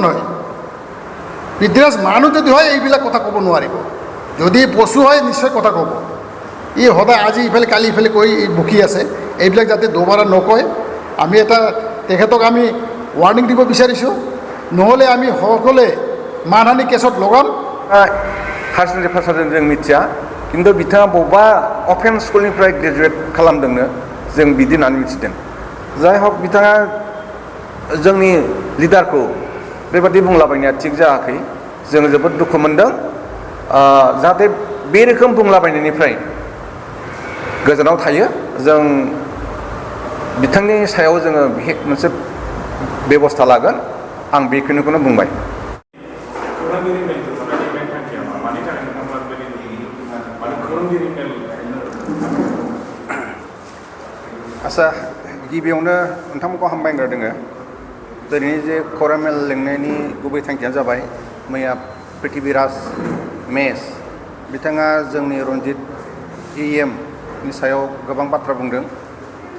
নহয় বিদ্বেষ মানুহ যদি হয় এইবিলাক কথা ক'ব নোৱাৰিব যদি পশু হয় নিশ্চয় কথা ক'ব ই সদায় আজি ইফালে কালি ইফালে কৈ বকি আছে এইবিলাক যাতে দুবাৰা নকয় আমি এটা তেখেতক আমি ৱাৰ্ণিং দিব বিচাৰিছোঁ নহ'লে আমি সকলে মানহানি কেছত লগাম हायार सेकेन्डारि पास जादों जों मिथिया खिन्थु बिथाङा बबेबा अपेन स्कुलनिफ्राय ग्रेजुवेट खालामदोंनो जों बिदि होननानै मिथिदों जाय हक बिथाङा जोंनि लिडारखौ बेबादि बुंलाबायनाया थिग जायाखै जों जोबोद दुखु मोनदों जाहाथे बे रोखोम बुंलाबायनायनिफ्राय गोजानाव थायो जों बिथांनि सायाव जोङो मोनसे बेबस्था लागोन आं बेखिनिखौनो बुंबाय आसा गिबियावनो नोंथांमोनखौ हामबायग्रा दोङो दिनैनि जे खौरां मेल लिंनायनि गुबै थांखियानो जाबाय मैया पृथ्वीराज मेस बिथाङा जोंनि रन्जित EM नि सायाव गोबां बाथ्रा बुंदों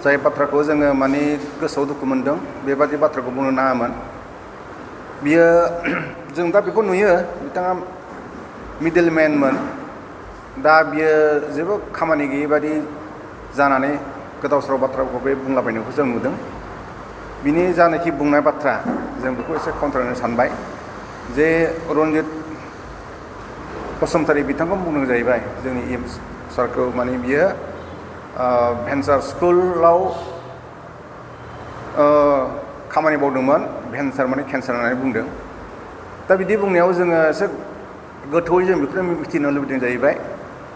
जाय बाथ्राखौ जोङो माने गोसोआव दुखु मोनदों बेबादि बाथ्राखौ बुंनो नाङामोन बियो जों दा बेखौ नुयो बिथाङा मिडलमेनमोन दा बियो जेबो खामानि गैयै बादि जानानै गोदाव सोराव बाथ्राखौ बे बुंलाबायनायखौ जों नुदों बिनि जानाखि बुंनाय बाथ्रा जों बेखौ एसे कन्ट्रल सानबाय जे रन्जित बसुमतारी बिथांखौ बुंदों जाहैबाय जोंनि EM सारखौ माने बियो भेन्सार स्कुलाव खामानि मावदोंमोन भेन्सार माने केन्सार होननानै बुंदों दा बिदि बुंनायाव जोङो एसे गोथौयै जों बेखौनो मिथिनो लुबैदों जाहैबाय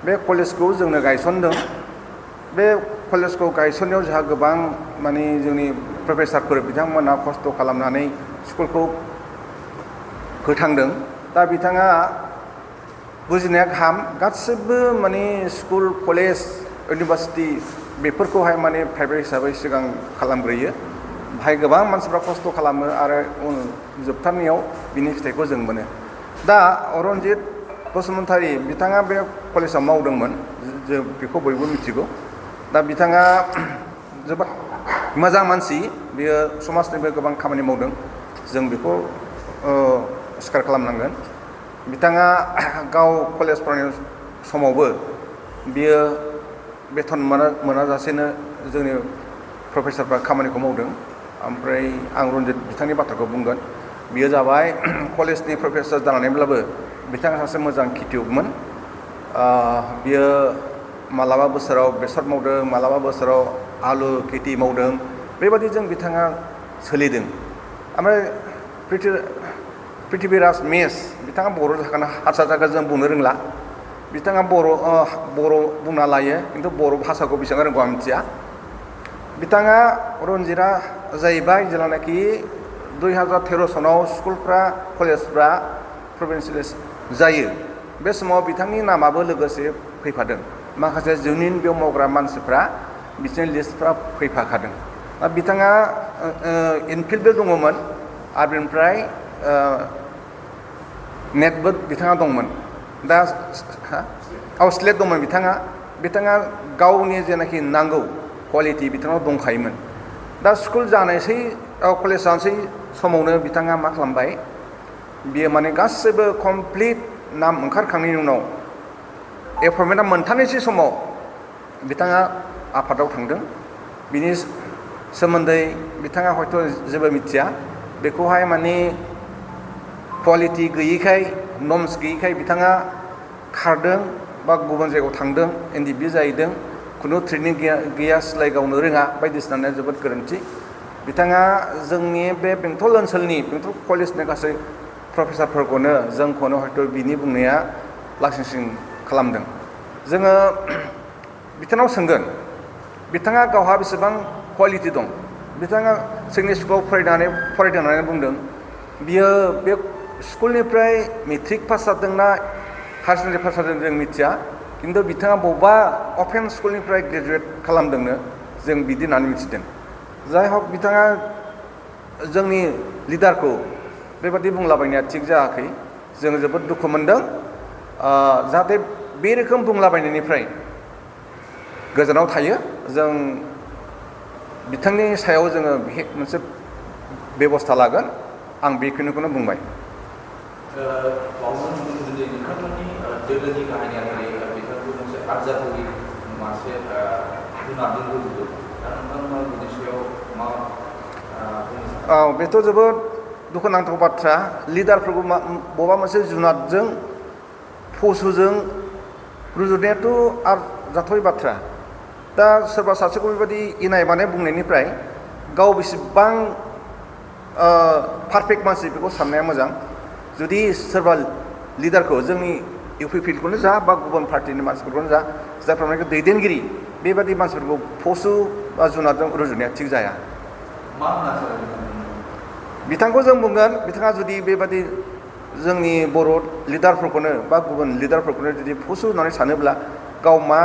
बे कलेजखौ जोंनो गायसनदों बे कलेजखौ गायसननायाव जोंहा गोबां माने जोंनि प्रफेसारफोर बिथांमोना खस्थ' खालामनानै स्कुलखौ फोथांदों दा बिथाङा बुजिनाया गाहाम गासिबो माने स्कुल कलेज इउनिभार्सिटि बेफोरखौहाय माने प्राइभेट हिसाबै सिगां खालामग्रोयो बाहाय गोबां मानसिफ्रा खस्थ' खालामो आरो जोबथारनायाव बिनि फिथाइखौ जों मोनो दा रन्जित बसुमतारी बिथाङा बे कलेजाव मावदोंमोन जों बेखौ बयबो मिथिगौ दा बिथाङा जोबोद मोजां मानसि बियो समाजनिबो गोबां खामानि मावदों जों बेखौ स्वीकार खालामनांगोन बिथाङा गाव कलेज फरायनाय समावबो बियो बेथन मोनाजासेनो जोंनि प्रफेसारफ्रा खामानिखौ मावदों ओमफ्राय आं रन्जित बिथांनि बाथ्राखौ बुंगोन बियो जाबाय कलेजनि प्रफेसार जानानैब्लाबो बिथाङा सासे मोजां खेथियगमोन बियो मालाबा बोसोराव बेसर मावदों मालाबा बोसोराव आलु खेथि मावदों बेबादिजों बिथाङा सोलिदों ओमफ्राय पृथ्वीराज मेस बिथाङा बर' जाखाना हारसा जायगा जों बुंनो रोंला बिथाङा बर' बुंना लायो खिन्थु बर' भाषाखौ बेसेबां रोंगौ आं मिथिया बिथाङा रन्जितआ जाहैबाय जेब्लानाखि 2013 सनाव स्कुलफ्रा कलेजफ्रा प्रभिन्सियेलाइज जायो बे समाव बिथांनि नामाबो लोगोसे फैफादों माखासे जुनिन बेयाव मावग्रा मानसिफ्रा बिसोरनि लिस्टफ्रा फैफाखादों बिथाङा इनफिल्डबो दङमोन आरो बेनिफ्राय नेटबो बिथाङा दंमोन दा स्लेट दंमोन बिथाङा गावनि जेनाखि नांगौ क्वालिटि बिथाङाव दंखायोमोन दा स्कुल जानायसै कलेज जानोसै समावनो बिथाङा मा खालामबाय बियो माने गासैबो कमप्लिट नाम ओंखारखांनायनि उनाव एपइन्टमेन्टआ मोनथारनोसै समाव बिथाङा आफादाव थांदों बिनि सोमोन्दै बिथाङा हयथ' जेबो मिथिया बेखौहाय माने क्वालिटि गैयैखाय नर्म्स गैयैखाय बिथाङा खारदों बा गुबुन जायगायाव थांदों NDB जाहैदों खुनु ट्रेनिं गैया सिलाय गावनो रोङा बायदिसिना जोबोद गोरोन्थि बिथाङा जोंनि बे बेंटल ओनसोलनि बेंटल कलेजनि गासै प्रफेसारफोरखौनो जोंखौनो हयथ' बिनि बुंनाया लासिंसिं खालामदों जोङो बिथांनाव सोंगोन बिथाङा गावहा बेसेबां क्वालिटि दं बिथाङा जोंनि स्कुलाव फरायदों होननानै बुंदों बियो बे स्कुलनिफ्राय मेट्रिक पास जादोंना हायार सेकेन्डारि पास जादों जों मिथिया खिन्थु बिथाङा बबेबा अपेन स्कुलनिफ्राय ग्रेजुवेट खालामदोंनो जों बिदि होननानै मिथिदों जाय हक बिथाङा जोंनि लिडारखौ बेबादि बुंलाबायनाया थिग जायाखै जों जोबोद दुखु मोनदों जाहाथे बे रोखोम बुंलाबायनायनिफ्राय गोजानाव थायो जों बिथांनि सायाव जोङो मोनसे बेबस्था लागोन आं बेखिनिखौनो बुंबाय बावनो नुनो मोनदों जे नोंथांमोननि दोलोनि गाहाय नेहाथारि बिथांखौ मोनसे आरजाथावि मासे जुनारजों रुजुदों दा नोंथांमोना बिनि सायाव मा औ बेथ' जोबोद दुखुनांथाव बाथ्रा लिडारफोरखौ बबेबा मोनसे जुनादजों पशुजों रुजुनायाथ' आरजाथावि बाथ्रा दा सोरबा सासेखौ बेबायदि इनाय माने बुंनायनिफ्राय गाव बेसेबां पारफेक्ट मानसि बेखौ साननाया मोजां जुदि सोरबा लिडारखौ जोंनि इउपिपिएलखौनो जा बा गुबुन पार्टिनि मानसिफोरखौनो जा जायफ्रा दैदेनगिरि बेबादि मानसिफोरखौ पशु बा जुनादजों रुजुनाया थिग जाया मा होनना सानो बिथांखौ जों बुंगोन बिथाङा जुदि बेबादि जोंनि बर' लिडारफोरखौनो बा गुबुन लिडारफोरखौनो जुदि पशु होननानै सानोब्ला गाव मा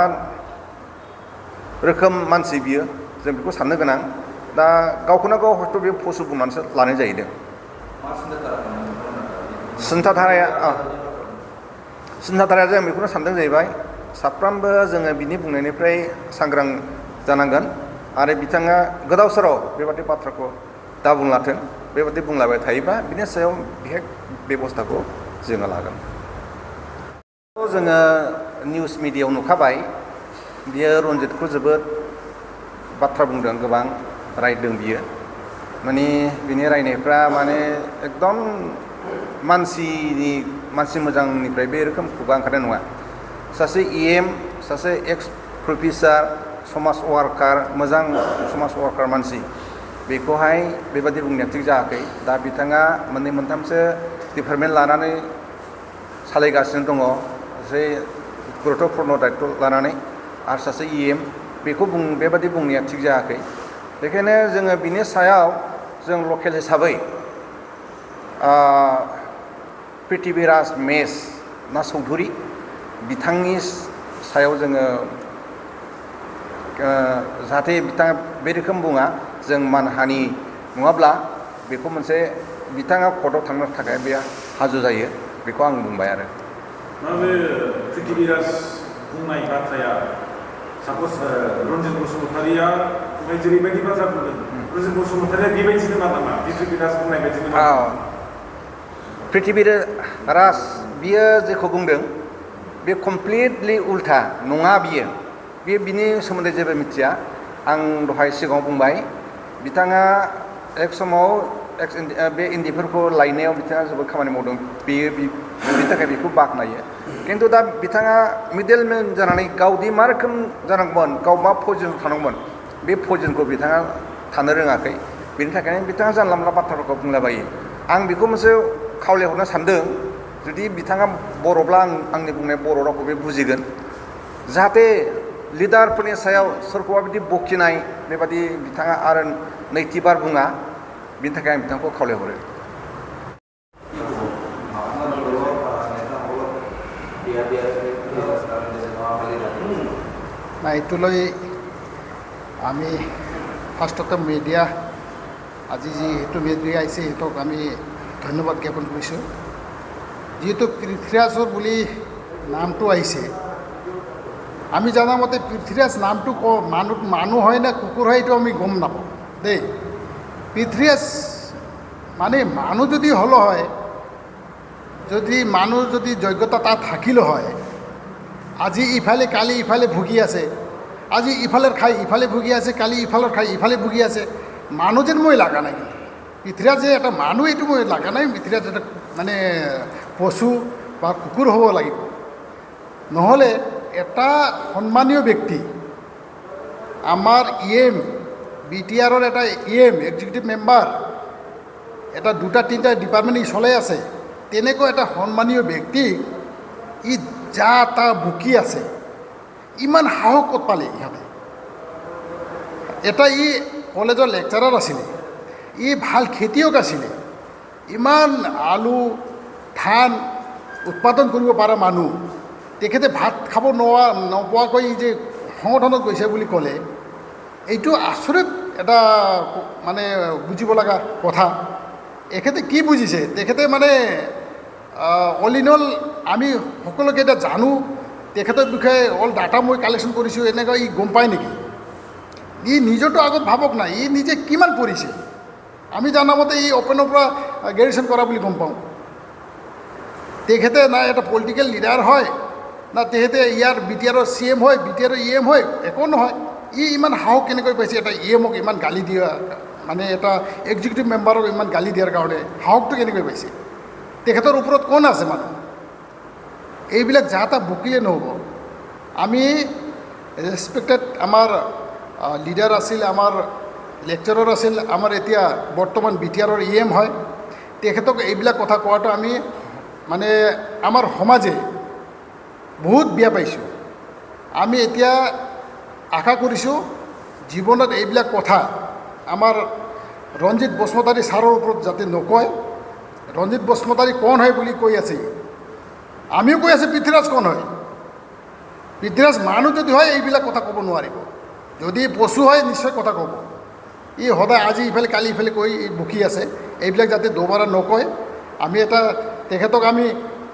रोखोम मानसि बियो जों बेखौ साननो गोनां दा गावखौनो गाव हयथ' बे पशु बुंनानैसो लानाय जाहैदों मा सिन्थाधाराया जों बेखौनो सानदों जाहैबाय साफ्रोमबो जोङो बिनि बुंनायनिफ्राय सांग्रां जानांगोन आरो बिथाङा गोदाव सोराव बेबादि बाथ्राखौ दा बुंलाथों बेबादि बुंलाबाय थायोबा बिनि सायाव बिहेक बेबस्थाखौ जोङो लागोन जोङो निउस मिडियायाव नुखाबाय बियो रन्जितखौ जोबोद बाथ्रा बुंदों गोबां रायदों बियो माने बिनि रायनायफ्रा माने एकदम मानसि मोजांनिफ्राय बे रोखोम खुगा ओंखारनाय नङा सासे EM सासे एक्स प्रफेसार समाज वार्कार मोजां समाज वार्कार मानसि बेखौहाय बेबादि बुंनाया थिग जायाखै दा बिथाङा मोननै मोनथामसो डिपार्टमेन्ट लानानै सालायगासिनो दङ सासे गुरुत्वपूर्ण दायित्व लानानै आरो सासे EM बेखौ बेबादि बुंनाया थिग जायाखै बेखायनो जोङो बिनि सायाव जों लकेल हिसाबै प्रिथिबिराज मेस ना चौधुरी बिथांनि सायाव जोङो जाहाथे बिथाङा बे रोखोम बुङा जों मानहानि नङाब्ला बेखौ मोनसे बिथाङा कर्टआव थांनो थाखाय बे हाजु जायो बेखौ आं बुंबाय आरो बे प्रिथिबिराज बुंनाय बाथ्राया साप'ज रन्जित बसुमतारिया जेरैबायदि बाथ्रा बुंदों रन्जित बसुमतारिया बेबायदिनो नामा प्रिथिबिराज बुंनाय बायदिनो प्रिथिबिराज बियो जेखौ बुंदों बे कमप्लिटलि उल्था नङा बियो बिनि सोमोन्दै जेबो मिथिया आं दहाय सिगाङाव बुंबाय बिथाङा एक समाव बे इन्दिफोरखौ लायनायाव बिथाङा जोबोद खामानि मावदों बेनि थाखाय बेखौ बाख्नायो खिन्थु दा बिथाङा मिडेलमेन जानानै गावदि मा रोखोम जानांगौमोन गाव मा पजिसनाव थानांगौमोन बे पजिसनखौ बिथाङा थानो रोङाखै बेनि थाखायनो बिथाङा जानला मोनला बाथ्राफोरखौ बुंलाबायो आं बेखौ मोनसे खावलायहरनो सानदों जुदि बिथाङा बर'ब्ला आंनि बुंनाय बर' रावखौ बे बुजिगोन जाहाथे लिडारफोरनि सायाव सोरखौबा बिदि बखिनाय बेबादि बिथाङा आरो नैथिबार बुङा बिनि थाखाय आं बिथांखौ खावलायहरो না এইটোলৈ আমি ফাৰ্ষ্টতে মিডিয়া আজি যিহেতু মিডিয়া আহিছে সিহঁতক আমি ধন্যবাদ জ্ঞাপন কৰিছোঁ যিহেতু পৃথ্বীৰাজৰ বুলি নামটো আহিছে আমি জানামতে পৃথ্বীৰাজ নামটো মানুহ হয় না কুকুৰ হয় এইটো আমি গম নাপাওঁ দেই পৃথ্বীৰাজ মানে মানুহ যদি হ'ল হয় যদি মানুহ যদি যোগ্যতা তাত থাকিল হয় আজি ইফালে কালি ইফালে ভুগি আছে আজি ইফালের খাই ইফালে ভুগি আছে কালি ইফালের খাই ইফালে ভুগি আছে মানুহ যেন মই লাগা নাই কিন্তু পৃথ্বীৰাজ যে এটা মানুহ এইটো মই লাগা নাই পৃথ্বীৰাজ এটা মানে পশু বা কুকুৰ হ'ব লাগিব নহ'লে এটা সন্মানীয় ব্যক্তি আমাৰ EM BTRৰ এটা EM এক্সিকিউটিভ মেম্বাৰ এটা দুটা তিনিটা ডিপাৰ্টমেণ্ট চলাই আছে তেনেকুৱা এটা সন্মানীয় ব্যক্তি ই যা তা বুকি আছে ইমান সাহস ক'ত পালে ইহঁতে এটা ই কলেজৰ লেকচাৰাৰ আছিলে ই ভাল খেতিয়ক আছিলে ইমান আলু ধান উৎপাদন কৰিব পৰা মানুহ তেখেতে ভাত খাব নোপোৱাকৈ যে সংগঠনত গৈছে বুলি ক'লে এইটো আচৰিত এটা মানে বুজিব লগা কথা এখেতে কি বুজিছে তেখেতে মানে অল ইন অল আমি সকলোকে এতিয়া জানো তেখেতৰ বিষয়ে অল ডাটা মই কালেকশ্যন কৰিছোঁ এনেকুৱা ই গম পায় নেকি ই নিজৰটো আগত ভাবক নাই ই নিজে কিমান পঢ়িছে আমি জানামতে ই অ'পেনৰ পৰা গ্ৰেজুৱেশ্যন কৰা বুলি গম পাওঁ। তেখেতে না এটা পলিটিকেল লিডাৰ হয়, না তেখেতে ইয়াৰ BTR CM হয়, BTR EM হয়, একো নহয়। ইমান সাহস কেনেকৈ পাইছে এটা EMক ইমান গালি দিয়া, মানে এটা এক্সিকিউটিভ মেম্বাৰক ইমান গালি দিয়াৰ কাৰণে সাহসটো কেনেকৈ পাইছে? তেখেতৰ ওপৰত কোন আছে মানুহ? এইবিলাক যা তা বকিলে নহ'ব। আমি ৰেচপেক্টেড আমাৰ লিডাৰ আছিল, আমাৰ লেকচাৰৰ আছিল, আমাৰ এতিয়া বৰ্তমান BTR EM হয়, তেখেতক এইবিলাক কথা কোৱাটো আমি মানে আমাৰ সমাজে বহুত বেয়া পাইছোঁ। আমি এতিয়া আশা কৰিছোঁ জীৱনত এইবিলাক কথা আমাৰ ৰঞ্জিত বসুমতাৰী ছাৰৰ ওপৰত যাতে নকয়। ৰঞ্জিত বসুমতাৰী কোন হয় বুলি কৈ আছে, আমিও কৈ আছোঁ পৃথ্বীৰাজ কোন হয়। পৃথ্বীৰাজ মানুহ যদি হয় এইবিলাক কথা ক'ব নোৱাৰিব, যদি পশু হয় নিশ্চয় কথা ক'ব। সদায় আজি ইফালে কালি ইফালে কৈ বকি আছে, এইবিলাক যাতে দুবাৰা নকয়। আমি এটা তেখেতক আমি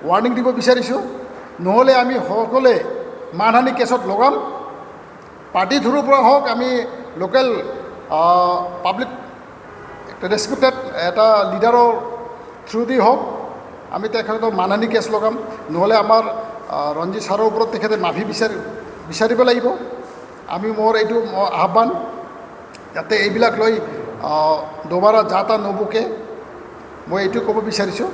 ৱাৰ্ণিং দিব বিচাৰিছোঁ, নহ'লে আমি সকলোৱে মানহানি কেছত লগাম। পাৰ্টি থ্ৰুৰ পৰা হওক, আমি লোকেল পাব্লিক ৰেচপেক্টেড এটা লিডাৰৰ থ্ৰু দি হওক, আমি তেখেতক মানহানি কেছ লগাম। নহ'লে আমাৰ ৰঞ্জিত ছাৰৰ ওপৰত তেখেতে মাফি বিচাৰিব লাগিব। আমি মোৰ এইটো আহ্বান, যাতে এইবিলাক লৈ দুবাৰা যা তা নবকে, মই এইটো ক'ব বিচাৰিছোঁ।